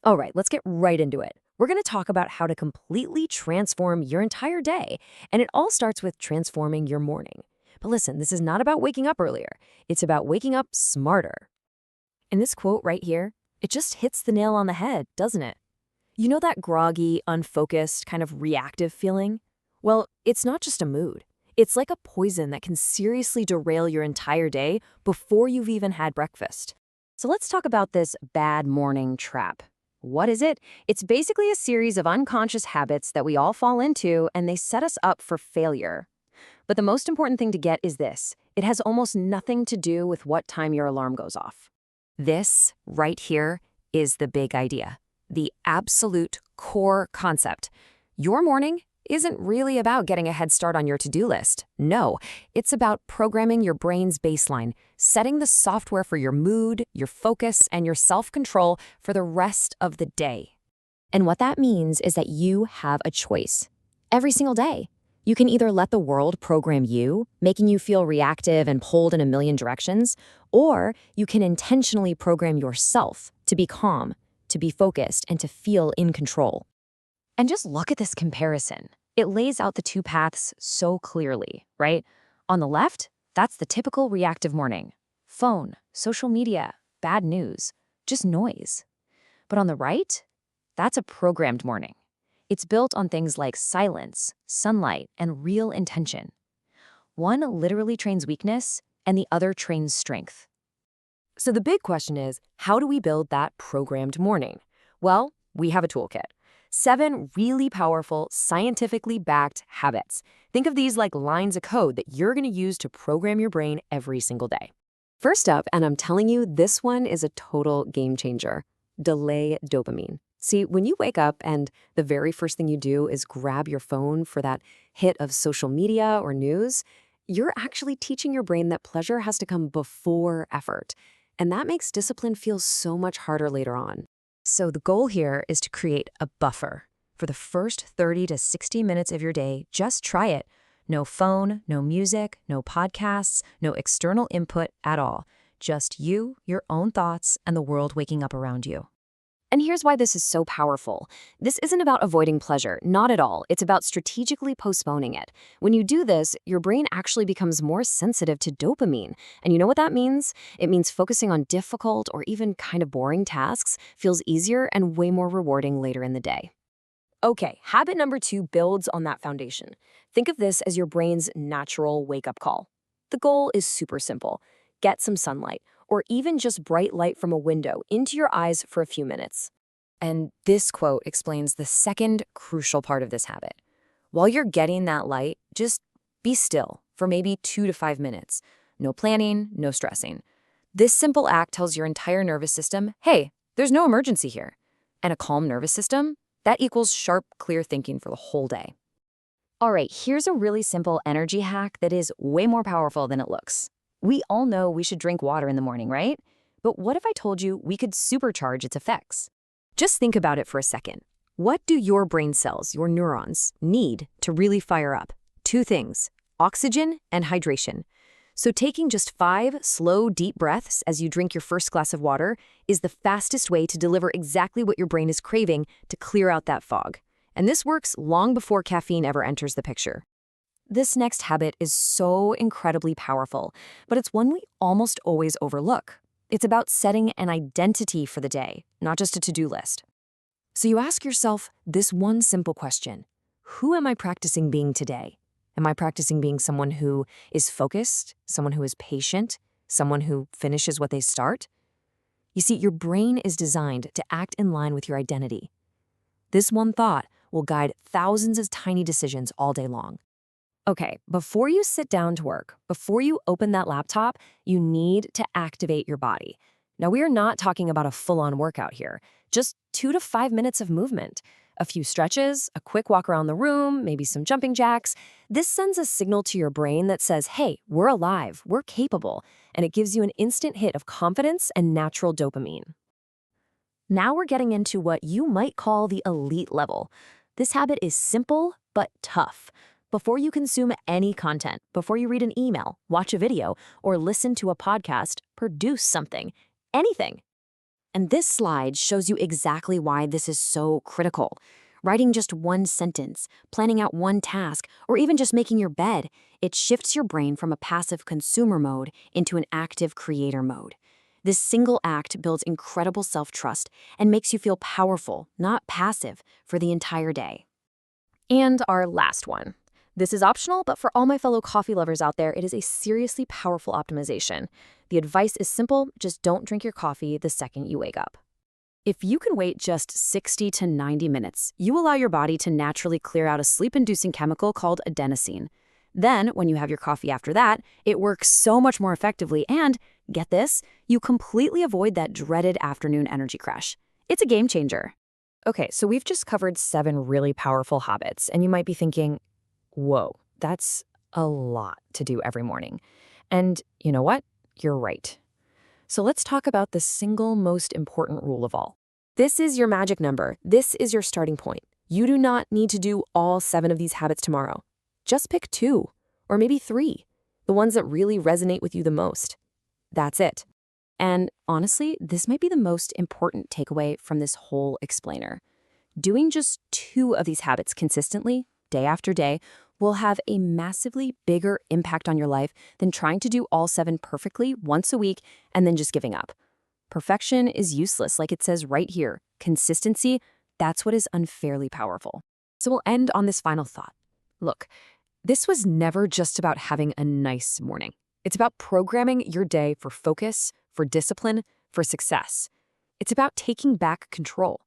All right, let's get right into it. We're going to talk about how to completely transform your entire day, and it all starts with transforming your morning. But listen, this is not about waking up earlier. It's about waking up smarter. And this quote right here, it just hits the nail on the head, doesn't it? You know that groggy, unfocused, kind of reactive feeling? Well, it's not just a mood. It's like a poison that can seriously derail your entire day before you've even had breakfast. So let's talk about this bad morning trap. What is it? It's basically a series of unconscious habits that we all fall into, and they set us up for failure. But the most important thing to get is this. It has almost nothing to do with what time your alarm goes off. This, right here, is the big idea. The absolute core concept. Your morning isn't really about getting a head start on your to-do list. No, it's about programming your brain's baseline, setting the software for your mood, your focus, and your self-control for the rest of the day. And what that means is that you have a choice. Every single day. You can either let the world program you, making you feel reactive and pulled in a million directions, or you can intentionally program yourself to be calm, to be focused, and to feel in control. And just look at this comparison. It lays out the two paths so clearly, right? On the left, that's the typical reactive morning. Phone, social media, bad news, just noise. But on the right, that's a programmed morning. It's built on things like silence, sunlight, and real intention. One literally trains weakness, and the other trains strength. So the big question is, how do we build that programmed morning? Well, we have a toolkit. 7 really powerful, scientifically backed habits. Think of these like lines of code that you're going to use to program your brain every single day. First up, and I'm telling you, this one is a total game changer. Delay dopamine. See, when you wake up and the very first thing you do is grab your phone for that hit of social media or news, you're actually teaching your brain that pleasure has to come before effort. And that makes discipline feel so much harder later on. So the goal here is to create a buffer. For the first 30 to 60 minutes of your day, just try it. No phone, no music, no podcasts, no external input at all. Just you, your own thoughts, and the world waking up around you. And here's why this is so powerful. This isn't about avoiding pleasure, not at all. It's about strategically postponing it. When you do this, your brain actually becomes more sensitive to dopamine. And you know what that means? It means focusing on difficult or even kind of boring tasks feels easier and way more rewarding later in the day. Okay, habit number 2 builds on that foundation. Think of this as your brain's natural wake-up call. The goal is super simple. Get some sunlight, or even just bright light from a window into your eyes for a few minutes. And this quote explains the second crucial part of this habit. While you're getting that light, just be still for maybe 2 to 5 minutes. No planning, no stressing. This simple act tells your entire nervous system, hey, there's no emergency here. And a calm nervous system, that equals sharp, clear thinking for the whole day. All right, here's a really simple energy hack that is way more powerful than it looks. We all know we should drink water in the morning, right? But what if I told you we could supercharge its effects? Just think about it for a second. What do your brain cells, your neurons, need to really fire up? 2 things, oxygen and hydration. So taking just 5 slow, deep breaths as you drink your first glass of water is the fastest way to deliver exactly what your brain is craving to clear out that fog. And this works long before caffeine ever enters the picture. This next habit is so incredibly powerful, but it's one we almost always overlook. It's about setting an identity for the day, not just a to-do list. So you ask yourself this one simple question. Who am I practicing being today? Am I practicing being someone who is focused, someone who is patient, someone who finishes what they start? You see, your brain is designed to act in line with your identity. This one thought will guide thousands of tiny decisions all day long. Okay, before you sit down to work, before you open that laptop, you need to activate your body. Now, we are not talking about a full-on workout here, just 2 to 5 minutes of movement. A few stretches, a quick walk around the room, maybe some jumping jacks. This sends a signal to your brain that says, hey, we're alive, we're capable, and it gives you an instant hit of confidence and natural dopamine. Now we're getting into what you might call the elite level. This habit is simple but tough. Before you consume any content, before you read an email, watch a video, or listen to a podcast, produce something, anything. And this slide shows you exactly why this is so critical. Writing just one sentence, planning out one task, or even just making your bed, it shifts your brain from a passive consumer mode into an active creator mode. This single act builds incredible self-trust and makes you feel powerful, not passive, for the entire day. And our last one. This is optional, but for all my fellow coffee lovers out there, it is a seriously powerful optimization. The advice is simple, just don't drink your coffee the second you wake up. If you can wait just 60 to 90 minutes, you allow your body to naturally clear out a sleep-inducing chemical called adenosine. Then, when you have your coffee after that, it works so much more effectively and, get this, you completely avoid that dreaded afternoon energy crash. It's a game changer. Okay, so we've just covered 7 really powerful habits, and you might be thinking, whoa, that's a lot to do every morning. And you know what? You're right. So let's talk about the single most important rule of all. This is your magic number. This is your starting point. You do not need to do all 7 of these habits tomorrow. Just pick 2, or maybe 3, the ones that really resonate with you the most. That's it. And honestly, this might be the most important takeaway from this whole explainer. Doing just 2 of these habits consistently, day after day, will have a massively bigger impact on your life than trying to do all 7 perfectly once a week and then just giving up. Perfection is useless, like it says right here. Consistency, that's what is unfairly powerful. So we'll end on this final thought. Look, this was never just about having a nice morning. It's about programming your day for focus, for discipline, for success. It's about taking back control.